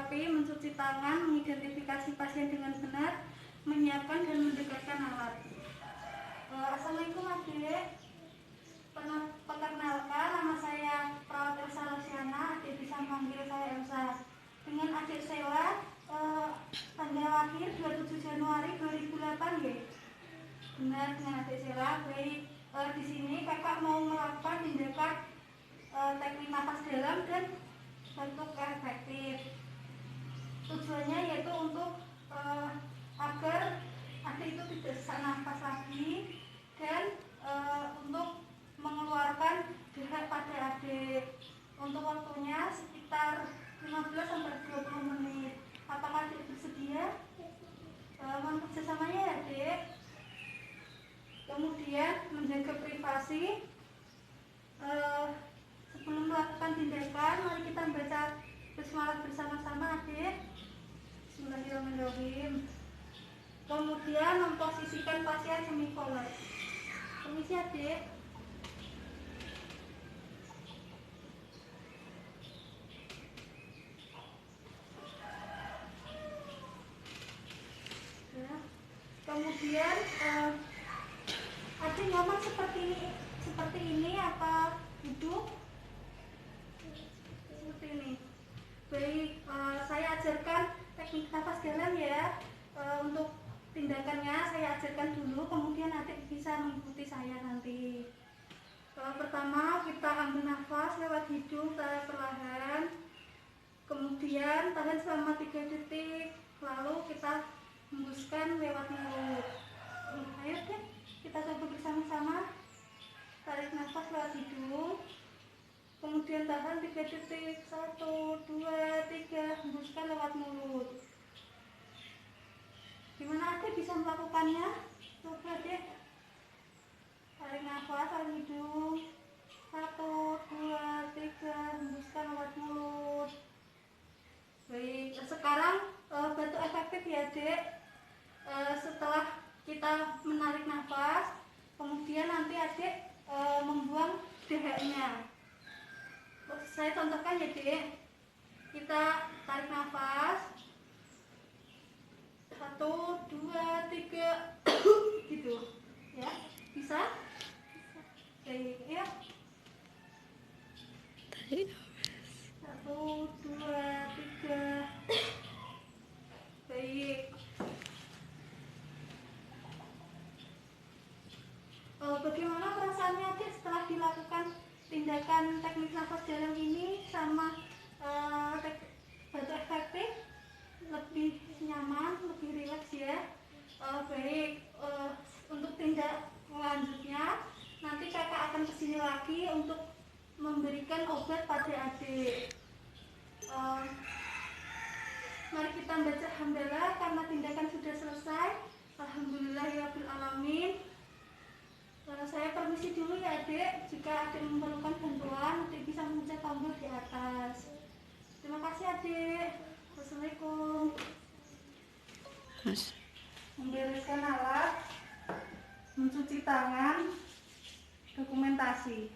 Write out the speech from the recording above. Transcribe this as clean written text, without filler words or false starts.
rapi, mencuci tangan, mengidentifikasi pasien dengan benar, menyiapkan dan mendekatkan alat. Assalamualaikum adik. Perkenalkan, nama saya Perawat Elsa Rosiana. Adik bisa memanggil saya Elsa. Dengan adik Sheila, tanggal lahir 27 Januari 2008 ya. Benar, dengan adik Sheila. Baik, di sini kakak mau melakukan tindakan teknik nafas dalam dan bentuk efektif. Tujuannya yaitu untuk agar adik itu tidak sesak nafas lagi dan untuk mengeluarkan dahak pada adik. Untuk waktunya sekitar 15-20 menit. Apakah adik bersedia? Mohon kerjasamanya ya adik. Kemudian menjaga privasi. Sebelum melakukan tindakan, mari kita baca basmalah bersama-sama adik. Bismillahirrahmanirrahim. Kemudian memposisikan pasien semikolon. Permisi adik. Ya. Kemudian adik ngomong seperti ini apa duduk? Seperti ini. Baik, saya ajarkan teknik nafas dalam ya. Untuk tindakannya saya ajarkan dulu, kemudian adik bisa mengikuti saya nanti. Pertama kita ambil nafas lewat hidung secara perlahan, kemudian tahan selama 3 detik, lalu kita hembuskan lewat mulut. Ayo deh, kita coba bersama-sama. Tarik nafas lewat hidung, kemudian tahan 3 detik, 1, 2, 3, hembuskan lewat mulut. Gimana adik bisa melakukannya? Coba deh. Tarik nafas lewat hidung, 1, 2, 3, hembuskan lewat mulut. Baik, sekarang bentuk efektif ya adik. Setelah kita menarik nafas, kemudian nanti adik membuang dahaknya. Saya contohkan ya adik. Kita tarik nafas, 1, 2, 3 gitu ya, bisa? Baik ya. 1, 2, 3. Baik. Bagaimana perasaannya adik setelah dilakukan tindakan teknik nafas dalam ini sama bentuk efektif? Lebih nyaman, lebih rileks ya. Baik, untuk tindak selanjutnya nanti kakak akan kesini lagi untuk memberikan obat pada adik. Mari kita baca hamdalah karena tindakan sudah selesai. Alhamdulillahirabbil alamin. Saya permisi dulu ya adik. Jika adik memerlukan bantuan, adik bisa mencet tombol di atas. Terima kasih adik. Assalamualaikum. Membereskan alat, mencuci tangan, dokumentasi.